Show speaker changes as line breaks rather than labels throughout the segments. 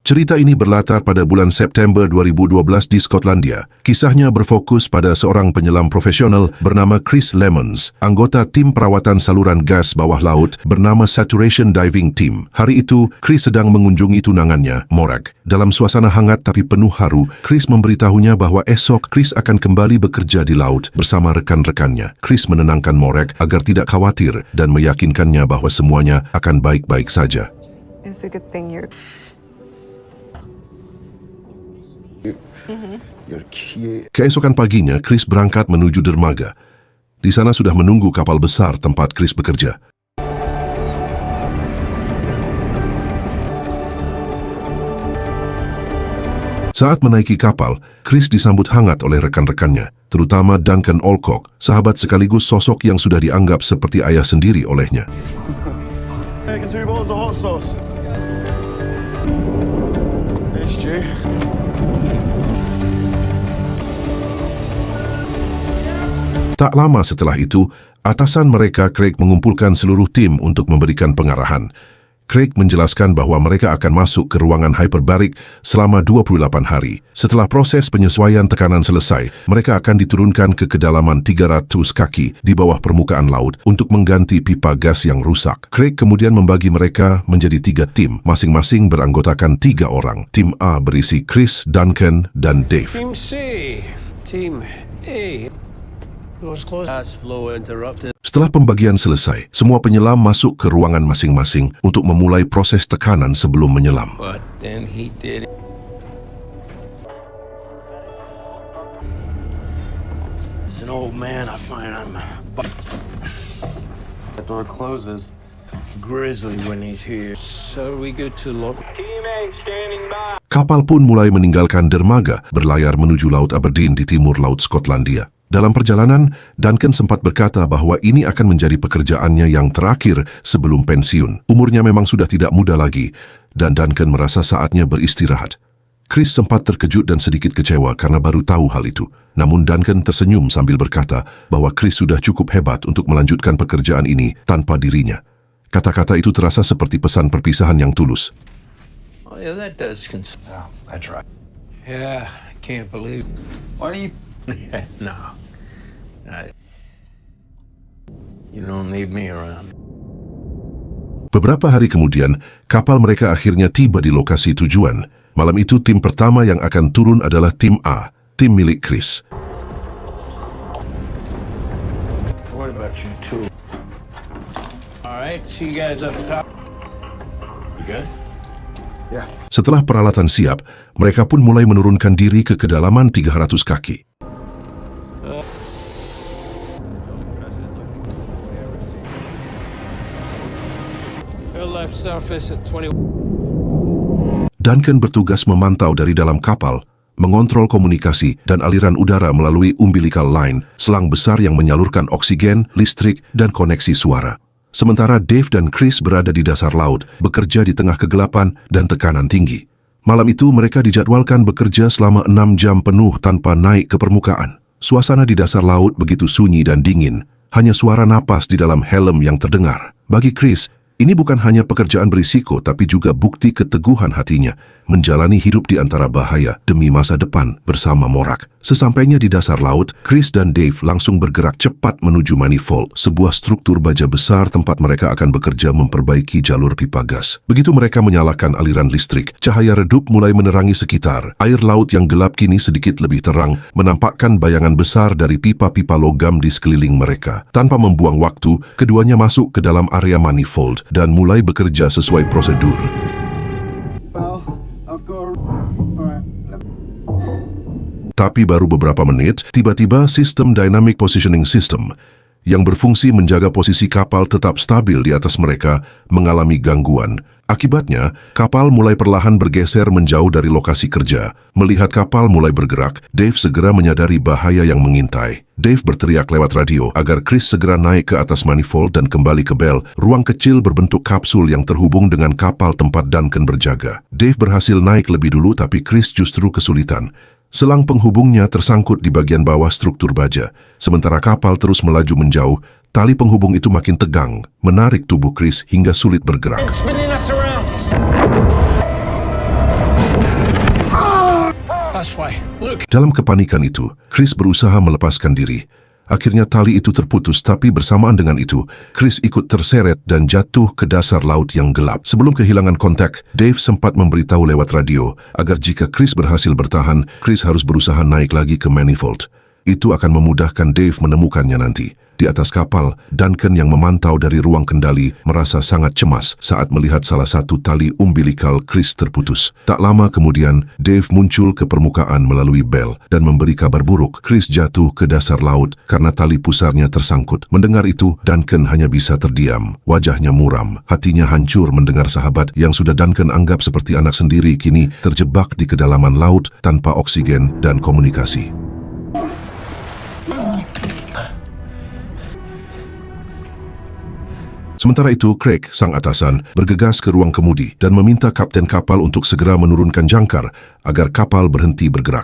Cerita ini berlatar pada bulan September 2012 di Skotlandia. Kisahnya berfokus pada seorang penyelam profesional bernama Chris Lemons, anggota tim perawatan saluran gas bawah laut bernama Saturation Diving Team. Hari itu, Chris sedang mengunjungi tunangannya, Morag. Dalam suasana hangat tapi penuh haru, Chris memberitahunya bahwa esok Chris akan kembali bekerja di laut bersama rekan-rekannya. Chris menenangkan Morag agar tidak khawatir dan meyakinkannya bahwa semuanya akan baik-baik saja.
It's a good thing you're...
Keesokan paginya, Chris berangkat menuju dermaga. Di sana sudah menunggu kapal besar tempat Chris bekerja. Saat menaiki kapal, Chris disambut hangat oleh rekan-rekannya, terutama Duncan Alcock, sahabat sekaligus sosok yang sudah dianggap seperti ayah sendiri olehnya. Tak lama setelah itu, atasan mereka, Craig, mengumpulkan seluruh tim untuk memberikan pengarahan. Craig menjelaskan bahwa mereka akan masuk ke ruangan hyperbaric selama 28 hari. Setelah proses penyesuaian tekanan selesai, mereka akan diturunkan ke kedalaman 300 kaki di bawah permukaan laut untuk mengganti pipa gas yang rusak. Craig kemudian membagi mereka menjadi 3 tim, masing-masing beranggotakan 3 orang. Tim A berisi Chris, Duncan, dan Dave.
Team C, Team A.
Setelah pembagian selesai, semua penyelam masuk ke ruangan masing-masing untuk memulai proses tekanan sebelum menyelam.
But then he did it. He's an old man, I find him.
The door closes.
Grizzly when he's here. So we good to look. Team A standing by.
Kapal pun mulai meninggalkan dermaga, berlayar menuju Laut Aberdeen di timur Laut Skotlandia. Dalam perjalanan, Duncan sempat berkata bahwa ini akan menjadi pekerjaannya yang terakhir sebelum pensiun. Umurnya memang sudah tidak muda lagi, dan Duncan merasa saatnya beristirahat. Chris sempat terkejut dan sedikit kecewa karena baru tahu hal itu. Namun Duncan tersenyum sambil berkata bahwa Chris sudah cukup hebat untuk melanjutkan pekerjaan ini tanpa dirinya. Kata-kata itu terasa seperti pesan perpisahan yang tulus.
Oh yeah, that does.
Oh, that's right.
Yeah, I can't believe.
Why do you...
No. You don't leave me around.
Beberapa hari kemudian, kapal mereka akhirnya tiba di lokasi tujuan. Malam itu, tim pertama yang akan turun adalah tim A, tim milik Chris.
What about you two? All right, see you guys up top.
You good? Yeah.
Setelah peralatan siap, mereka pun mulai menurunkan diri ke kedalaman 300 kaki.
Left surface at 20.
Duncan bertugas memantau dari dalam kapal, mengontrol komunikasi dan aliran udara melalui umbilical line, selang besar yang menyalurkan oksigen, listrik, dan koneksi suara. Sementara Dave dan Chris berada di dasar laut, bekerja di tengah kegelapan dan tekanan tinggi. Malam itu mereka dijadwalkan bekerja selama 6 jam penuh tanpa naik ke permukaan. Suasana di dasar laut begitu sunyi dan dingin, hanya suara napas di dalam helm yang terdengar. Bagi Chris, ini bukan hanya pekerjaan berisiko, tapi juga bukti keteguhan hatinya menjalani hidup di antara bahaya demi masa depan bersama Morag. Sesampainya di dasar laut, Chris dan Dave langsung bergerak cepat menuju manifold, sebuah struktur baja besar tempat mereka akan bekerja memperbaiki jalur pipa gas. Begitu mereka menyalakan aliran listrik, cahaya redup mulai menerangi sekitar. Air laut yang gelap kini sedikit lebih terang, menampakkan bayangan besar dari pipa-pipa logam di sekeliling mereka. Tanpa membuang waktu, keduanya masuk ke dalam area manifold dan mulai bekerja sesuai prosedur. Tapi baru beberapa menit, tiba-tiba sistem Dynamic Positioning System yang berfungsi menjaga posisi kapal tetap stabil di atas mereka mengalami gangguan. Akibatnya, kapal mulai perlahan bergeser menjauh dari lokasi kerja. Melihat kapal mulai bergerak, Dave segera menyadari bahaya yang mengintai. Dave berteriak lewat radio agar Chris segera naik ke atas manifold dan kembali ke bel, ruang kecil berbentuk kapsul yang terhubung dengan kapal tempat Duncan berjaga. Dave berhasil naik lebih dulu, tapi Chris justru kesulitan. Selang penghubungnya tersangkut di bagian bawah struktur baja. Sementara kapal terus melaju menjauh, tali penghubung itu makin tegang, menarik tubuh Chris hingga sulit bergerak.
That's why. Look.
Dalam kepanikan itu, Chris berusaha melepaskan diri. Akhirnya tali itu terputus, tapi bersamaan dengan itu, Chris ikut terseret dan jatuh ke dasar laut yang gelap. Sebelum kehilangan kontak, Dave sempat memberitahu lewat radio agar jika Chris berhasil bertahan, Chris harus berusaha naik lagi ke manifold. Itu akan memudahkan Dave menemukannya nanti. Di atas kapal, Duncan yang memantau dari ruang kendali merasa sangat cemas saat melihat salah satu tali umbilikal Chris terputus. Tak lama kemudian, Dave muncul ke permukaan melalui bel dan memberi kabar buruk. Chris jatuh ke dasar laut karena tali pusarnya tersangkut. Mendengar itu, Duncan hanya bisa terdiam. Wajahnya muram, hatinya hancur mendengar sahabat yang sudah Duncan anggap seperti anak sendiri kini terjebak di kedalaman laut tanpa oksigen dan komunikasi. Sementara itu, Craig, sang atasan, bergegas ke ruang kemudi dan meminta kapten kapal untuk segera menurunkan jangkar agar kapal berhenti bergerak.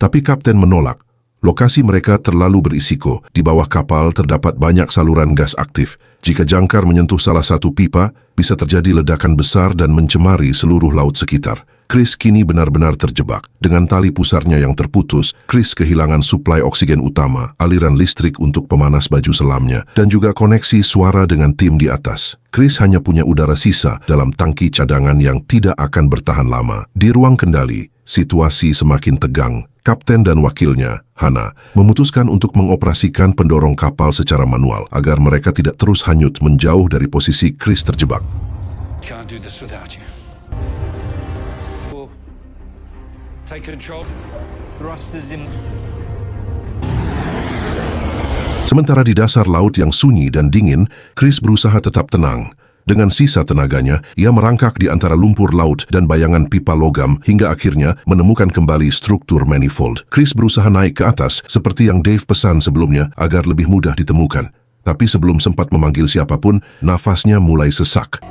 Tapi kapten menolak. Lokasi mereka terlalu berisiko. Di bawah kapal terdapat banyak saluran gas aktif. Jika jangkar menyentuh salah satu pipa, bisa terjadi ledakan besar dan mencemari seluruh laut sekitar. Chris kini benar-benar terjebak. Dengan tali pusarnya yang terputus, Chris kehilangan suplai oksigen utama, aliran listrik untuk pemanas baju selamnya, dan juga koneksi suara dengan tim di atas. Chris hanya punya udara sisa dalam tangki cadangan yang tidak akan bertahan lama. Di ruang kendali, situasi semakin tegang. Kapten dan wakilnya, Hannah, memutuskan untuk mengoperasikan pendorong kapal secara manual agar mereka tidak terus hanyut menjauh dari posisi Chris terjebak.
Can't do this without you. Take control. Thrust is in.
Sementara di dasar laut yang sunyi dan dingin, Chris berusaha tetap tenang. Dengan sisa tenaganya, ia merangkak di antara lumpur laut dan bayangan pipa logam hingga akhirnya menemukan kembali struktur manifold. Chris berusaha naik ke atas seperti yang Dave pesan sebelumnya agar lebih mudah ditemukan. Tapi sebelum sempat memanggil siapapun, nafasnya mulai sesak.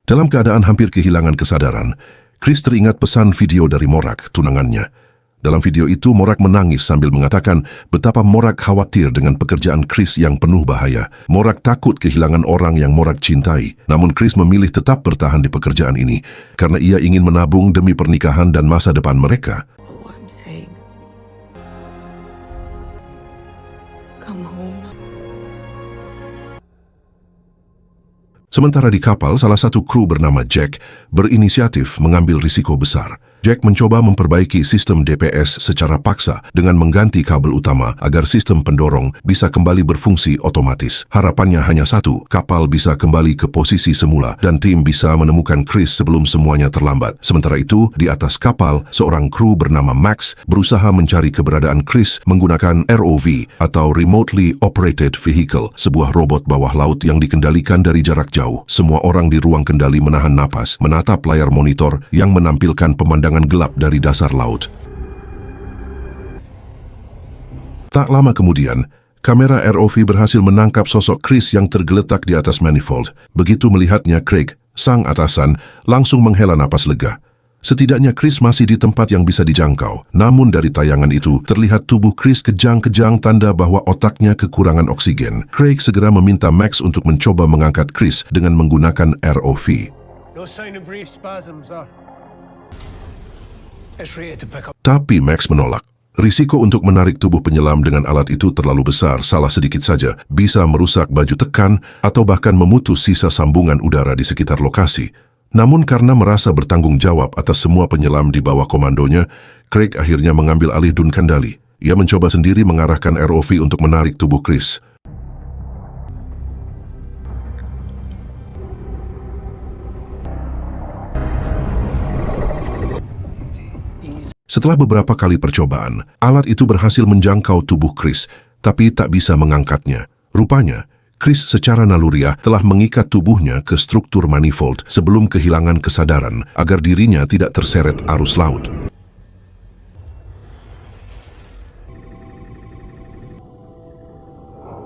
Dalam keadaan hampir kehilangan kesadaran, Chris teringat pesan video dari Morak, tunangannya. Dalam video itu, Morak menangis sambil mengatakan betapa Morak khawatir dengan pekerjaan Chris yang penuh bahaya. Morak takut kehilangan orang yang Morak cintai. Namun Chris memilih tetap bertahan di pekerjaan ini karena ia ingin menabung demi pernikahan dan masa depan mereka.
Oh, I'm saying. Come home.
Sementara di kapal, salah satu kru bernama Jack berinisiatif mengambil risiko besar. Jack mencoba memperbaiki sistem DPS secara paksa dengan mengganti kabel utama agar sistem pendorong bisa kembali berfungsi otomatis. Harapannya hanya satu, kapal bisa kembali ke posisi semula dan tim bisa menemukan Chris sebelum semuanya terlambat. Sementara itu, di atas kapal, seorang kru bernama Max berusaha mencari keberadaan Chris menggunakan ROV atau Remotely Operated Vehicle, sebuah robot bawah laut yang dikendalikan dari jarak jauh. Semua orang di ruang kendali menahan napas, menatap layar monitor yang menampilkan pemandangan gelap dari dasar laut. Tak lama kemudian, kamera ROV berhasil menangkap sosok Chris yang tergeletak di atas manifold. Begitu melihatnya, Craig, sang atasan, langsung menghela napas lega. Setidaknya Chris masih di tempat yang bisa dijangkau. Namun dari tayangan itu, terlihat tubuh Chris kejang-kejang, tanda bahwa otaknya kekurangan oksigen. Craig segera meminta Max untuk mencoba mengangkat Chris dengan menggunakan ROV.
No sign of brief spasms, It's ready to pick up.
Tapi Max menolak. Risiko untuk menarik tubuh penyelam dengan alat itu terlalu besar, salah sedikit saja bisa merusak baju tekan atau bahkan memutus sisa sambungan udara di sekitar lokasi. Namun karena merasa bertanggung jawab atas semua penyelam di bawah komandonya, Craig akhirnya mengambil alih dun kendali. Ia mencoba sendiri mengarahkan ROV untuk menarik tubuh Chris. Setelah beberapa kali percobaan, alat itu berhasil menjangkau tubuh Chris, tapi tak bisa mengangkatnya. Rupanya, Chris secara naluriah telah mengikat tubuhnya ke struktur manifold sebelum kehilangan kesadaran agar dirinya tidak terseret arus laut.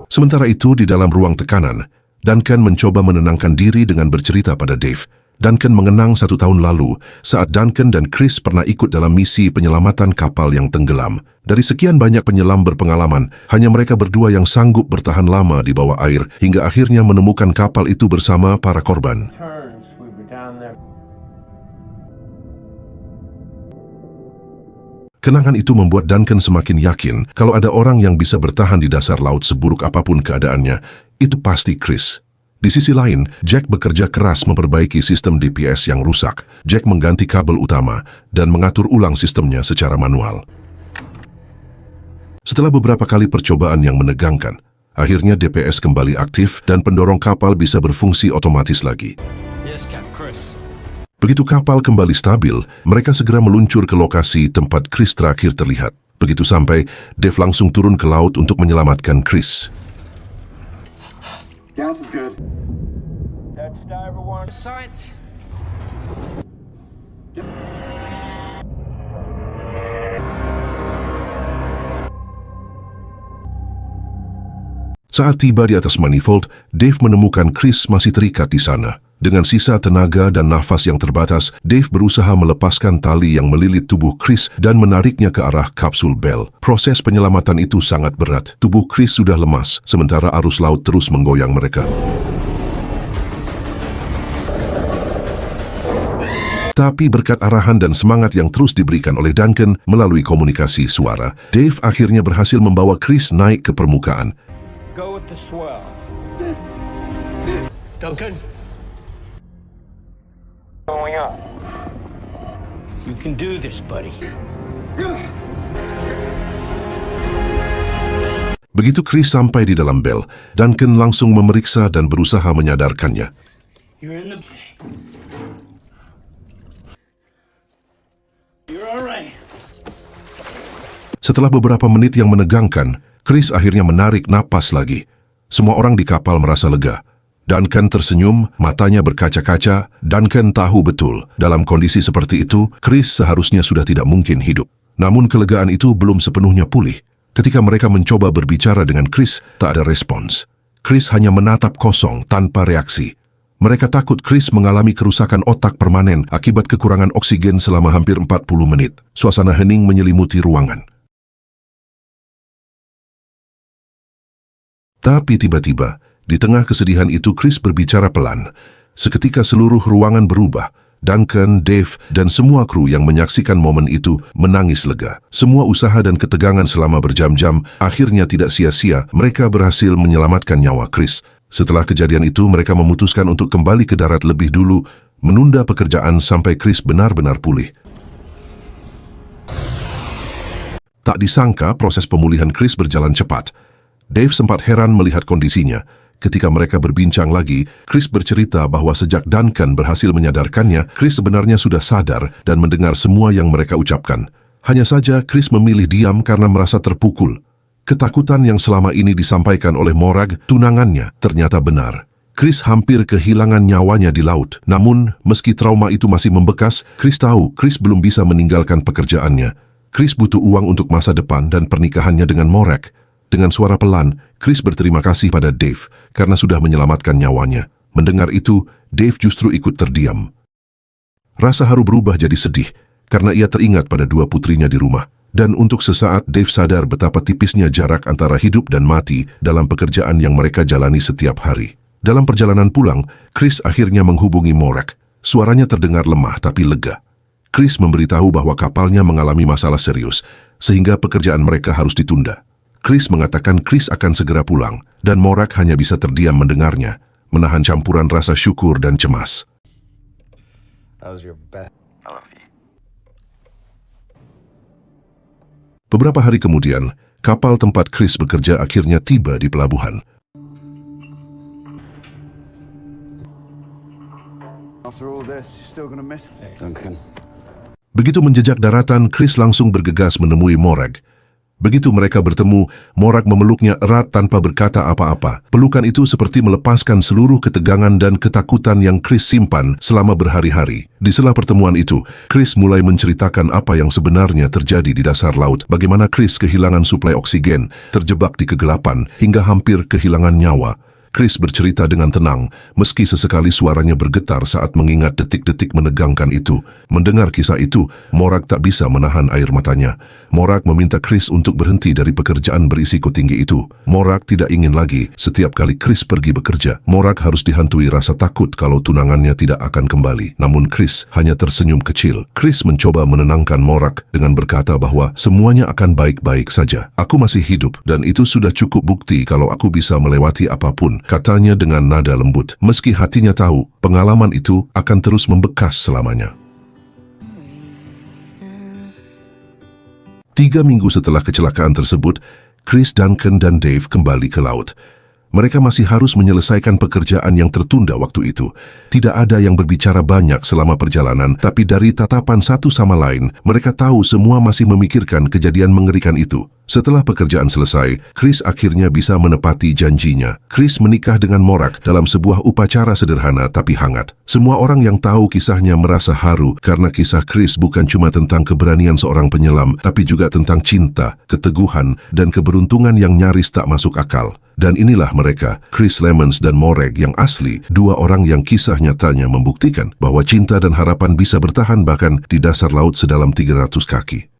Sementara itu, di dalam ruang tekanan, Duncan mencoba menenangkan diri dengan bercerita pada Dave. Duncan mengenang 1 tahun lalu saat Duncan dan Chris pernah ikut dalam misi penyelamatan kapal yang tenggelam. Dari sekian banyak penyelam berpengalaman, hanya mereka berdua yang sanggup bertahan lama di bawah air hingga akhirnya menemukan kapal itu bersama para korban.
Turns, we were down there.
Kenangan itu membuat Duncan semakin yakin kalau ada orang yang bisa bertahan di dasar laut seburuk apapun keadaannya, itu pasti Chris. Di sisi lain, Jack bekerja keras memperbaiki sistem DPS yang rusak. Jack mengganti kabel utama dan mengatur ulang sistemnya secara manual. Setelah beberapa kali percobaan yang menegangkan, akhirnya DPS kembali aktif dan pendorong kapal bisa berfungsi otomatis lagi.
Yes, Captain Chris.
Begitu kapal kembali stabil, mereka segera meluncur ke lokasi tempat Chris terakhir terlihat. Begitu sampai, Dave langsung turun ke laut untuk menyelamatkan Chris.
Gas is good.
That's diver one. Sights.
Saat tiba di atas manifold, Dave menemukan Chris masih terikat di sana. Dengan sisa tenaga dan nafas yang terbatas, Dave berusaha melepaskan tali yang melilit tubuh Chris dan menariknya ke arah kapsul Bell. Proses penyelamatan itu sangat berat. Tubuh Chris sudah lemas, sementara arus laut terus menggoyang mereka. Tapi berkat arahan dan semangat yang terus diberikan oleh Duncan melalui komunikasi suara, Dave akhirnya berhasil membawa Chris naik ke permukaan.
Go with the swell.
Duncan?
Going up. You can do this, buddy.
Begitu Chris sampai di dalam Bell, Duncan langsung memeriksa dan berusaha menyadarkannya.
You're in the... You're all right.
Setelah beberapa menit yang menegangkan, Chris akhirnya menarik napas lagi. Semua orang di kapal merasa lega. Duncan tersenyum, matanya berkaca-kaca. Duncan tahu betul, dalam kondisi seperti itu, Chris seharusnya sudah tidak mungkin hidup. Namun kelegaan itu belum sepenuhnya pulih. Ketika mereka mencoba berbicara dengan Chris, tak ada respons. Chris hanya menatap kosong tanpa reaksi. Mereka takut Chris mengalami kerusakan otak permanen akibat kekurangan oksigen selama hampir 40 menit. Suasana hening menyelimuti ruangan. Tapi tiba-tiba, di tengah kesedihan itu Chris berbicara pelan. Seketika seluruh ruangan berubah. Duncan, Dave, dan semua kru yang menyaksikan momen itu menangis lega. Semua usaha dan ketegangan selama berjam-jam akhirnya tidak sia-sia. Mereka berhasil menyelamatkan nyawa Chris. Setelah kejadian itu, mereka memutuskan untuk kembali ke darat lebih dulu, menunda pekerjaan sampai Chris benar-benar pulih. Tak disangka proses pemulihan Chris berjalan cepat. Dave sempat heran melihat kondisinya. Ketika mereka berbincang lagi, Chris bercerita bahwa sejak Duncan berhasil menyadarkannya, Chris sebenarnya sudah sadar dan mendengar semua yang mereka ucapkan. Hanya saja Chris memilih diam karena merasa terpukul. Ketakutan yang selama ini disampaikan oleh Morag, tunangannya, ternyata benar. Chris hampir kehilangan nyawanya di laut. Namun, meski trauma itu masih membekas, Chris tahu Chris belum bisa meninggalkan pekerjaannya. Chris butuh uang untuk masa depan dan pernikahannya dengan Morag. Dengan suara pelan, Chris berterima kasih pada Dave karena sudah menyelamatkan nyawanya. Mendengar itu, Dave justru ikut terdiam. Rasa haru berubah jadi sedih karena ia teringat pada 2 putrinya di rumah. Dan untuk sesaat, Dave sadar betapa tipisnya jarak antara hidup dan mati dalam pekerjaan yang mereka jalani setiap hari. Dalam perjalanan pulang, Chris akhirnya menghubungi Morag. Suaranya terdengar lemah tapi lega. Chris memberitahu bahwa kapalnya mengalami masalah serius, sehingga pekerjaan mereka harus ditunda. Chris mengatakan Chris akan segera pulang, dan Morag hanya bisa terdiam mendengarnya, menahan campuran rasa syukur dan cemas.
That was your best. I love you.
Beberapa hari kemudian, kapal tempat Chris bekerja akhirnya tiba di pelabuhan.
After all this, you're still gonna miss Duncan.
Begitu menjejak daratan, Chris langsung bergegas menemui Morag. Begitu mereka bertemu, Morag memeluknya erat tanpa berkata apa-apa. Pelukan itu seperti melepaskan seluruh ketegangan dan ketakutan yang Chris simpan selama berhari-hari. Di sela pertemuan itu, Chris mulai menceritakan apa yang sebenarnya terjadi di dasar laut. Bagaimana Chris kehilangan suplai oksigen, terjebak di kegelapan, hingga hampir kehilangan nyawa. Chris bercerita dengan tenang, meski sesekali suaranya bergetar saat mengingat detik-detik menegangkan itu. Mendengar kisah itu, Morag tak bisa menahan air matanya. Morag meminta Chris untuk berhenti dari pekerjaan berisiko tinggi itu. Morag tidak ingin lagi, setiap kali Chris pergi bekerja, Morag harus dihantui rasa takut kalau tunangannya tidak akan kembali. Namun Chris hanya tersenyum kecil. Chris mencoba menenangkan Morag dengan berkata bahwa semuanya akan baik-baik saja. Aku masih hidup dan itu sudah cukup bukti kalau aku bisa melewati apapun, katanya dengan nada lembut, meski hatinya tahu pengalaman itu akan terus membekas selamanya. 3 minggu setelah kecelakaan tersebut, Chris, Duncan, dan Dave kembali ke laut. Mereka masih harus menyelesaikan pekerjaan yang tertunda waktu itu. Tidak ada yang berbicara banyak selama perjalanan, tapi dari tatapan satu sama lain, mereka tahu semua masih memikirkan kejadian mengerikan itu. Setelah pekerjaan selesai, Chris akhirnya bisa menepati janjinya. Chris menikah dengan Morag dalam sebuah upacara sederhana tapi hangat. Semua orang yang tahu kisahnya merasa haru karena kisah Chris bukan cuma tentang keberanian seorang penyelam, tapi juga tentang cinta, keteguhan, dan keberuntungan yang nyaris tak masuk akal. Dan inilah mereka, Chris Lemons dan Morag yang asli, 2 orang yang kisah nyatanya membuktikan bahwa cinta dan harapan bisa bertahan bahkan di dasar laut sedalam 300 kaki.